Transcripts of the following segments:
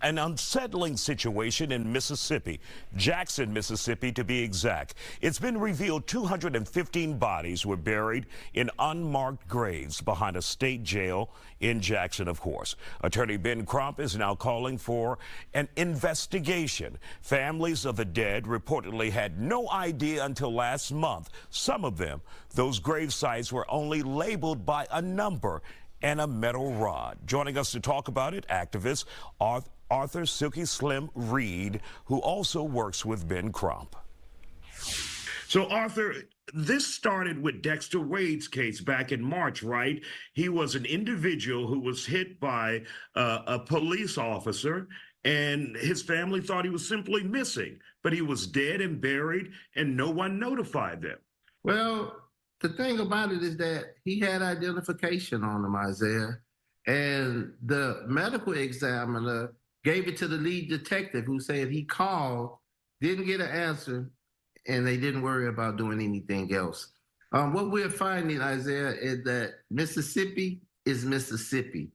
An unsettling situation in Mississippi, Jackson, Mississippi to be exact. It's been revealed 215 bodies were buried in unmarked graves behind a state jail in Jackson, of course. Attorney Ben Crump is now calling for an investigation. Families of the dead reportedly had no idea until last month. Some of them, those grave sites were only labeled by a number and a metal rod. Joining us to talk about it, activist Arthur Silky Slim Reed, who also works with Ben Crump. So, Arthur, this started with Dexter Wade's case back in March, right? He was an individual who was hit by a police officer, and his family thought he was simply missing, but he was dead and buried, and no one notified them. Well, the thing about it is that he had identification on him, Isaiah, and the medical examiner gave it to the lead detective, who said he called, didn't get an answer, and they didn't worry about doing anything else. What we're finding, Isaiah, is that Mississippi is Mississippi.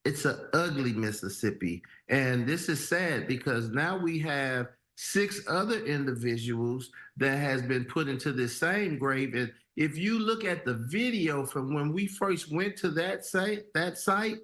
It's an ugly Mississippi. And this is sad because now we have 6 other individuals that has been put into the same grave. And if you look at the video from when we first went to that site,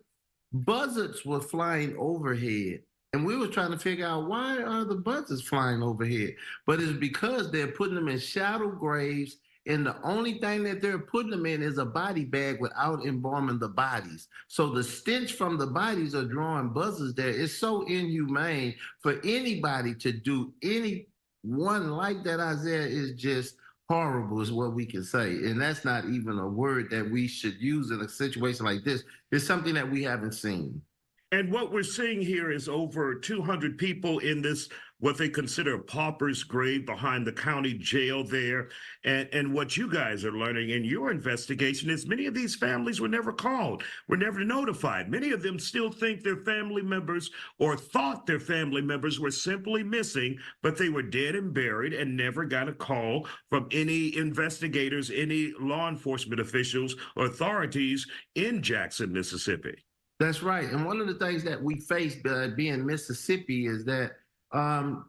buzzards were flying overhead. And we were trying to figure out, why are the buzzards flying overhead? But it's because they're putting them in shallow graves, and the only thing that they're putting them in is a body bag without embalming the bodies. So the stench from the bodies are drawing buzzards there. It's so inhumane for anybody to do anyone like that, Isaiah, is just horrible is what we can say. And that's not even a word that we should use in a situation like this. It's something that we haven't seen. And what we're seeing here is over 200 people in this, what they consider a pauper's grave behind the county jail there. And what you guys are learning in your investigation is many of these families were never called, were never notified. Many of them still think their family members or thought their family members were simply missing, but they were dead and buried and never got a call from any investigators, any law enforcement officials or authorities in Jackson, Mississippi. That's right. And one of the things that we faced being Mississippi is that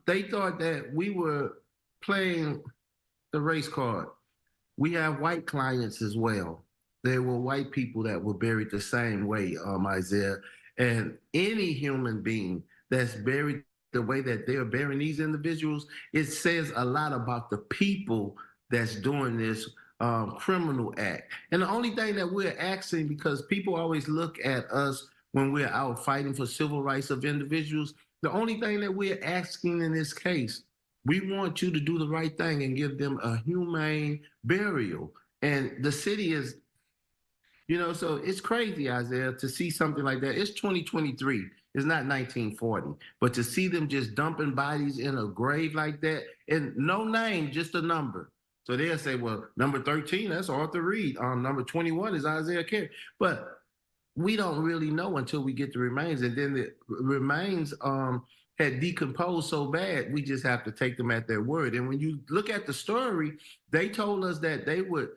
they thought that we were playing the race card. We have white clients as well. There were white people that were buried the same way, Isaiah. And any human being that's buried the way that they're burying these individuals, it says a lot about the people that's doing this criminal act. And the only thing that we're asking, because people always look at us when we're out fighting for civil rights of individuals, the only thing that we're asking in this case, we want you to do the right thing and give them a humane burial. And the city is, so it's crazy, Isaiah, to see something like that. It's 2023. It's not 1940. But to see them just dumping bodies in a grave like that, and no name, just a number. So they'll say, well, number 13, that's Arthur Reed. Number 21 is Isaiah Carey. But we don't really know until we get the remains. And then the remains had decomposed so bad, we just have to take them at their word. And when you look at the story, they told us that they would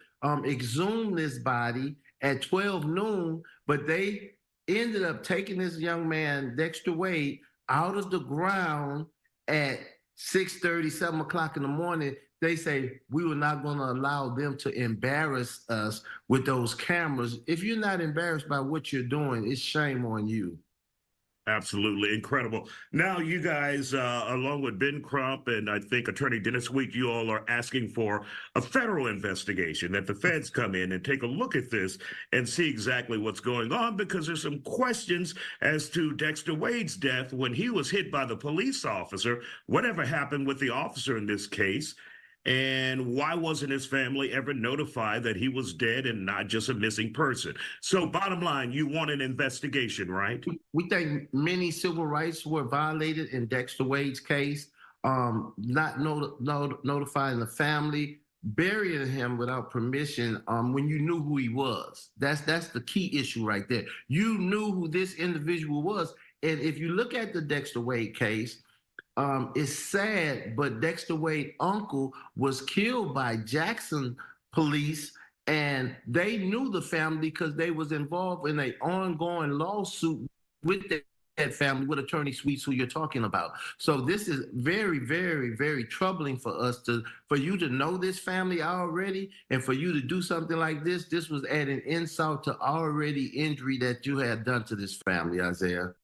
exhume this body at 12 noon, but they ended up taking this young man, Dexter Wade, out of the ground at 6:30, 7 o'clock in the morning. They say, we were not going to allow them to embarrass us with those cameras. If you're not embarrassed by what you're doing, it's shame on you. Absolutely incredible. Now, you guys, along with Ben Crump and I think Attorney Dennis Week, you all are asking for a federal investigation, that the feds come in and take a look at this and see exactly what's going on, because there's some questions as to Dexter Wade's death when he was hit by the police officer. Whatever happened with the officer in this case? And why wasn't his family ever notified that he was dead and not just a missing person? So bottom line, you want an investigation, right? We think many civil rights were violated in Dexter Wade's case, not notifying the family, burying him without permission when you knew who he was. That's the key issue right there. You knew who this individual was. And if you look at the Dexter Wade case, it's sad, but Dexter Wade's uncle was killed by Jackson police, and they knew the family because they was involved in an ongoing lawsuit with that family with Attorney Sweets, who you're talking about. So this is very, very, very troubling for us for you to know this family already, and for you to do something like this. This was adding insult to already injury that you had done to this family, Isaiah.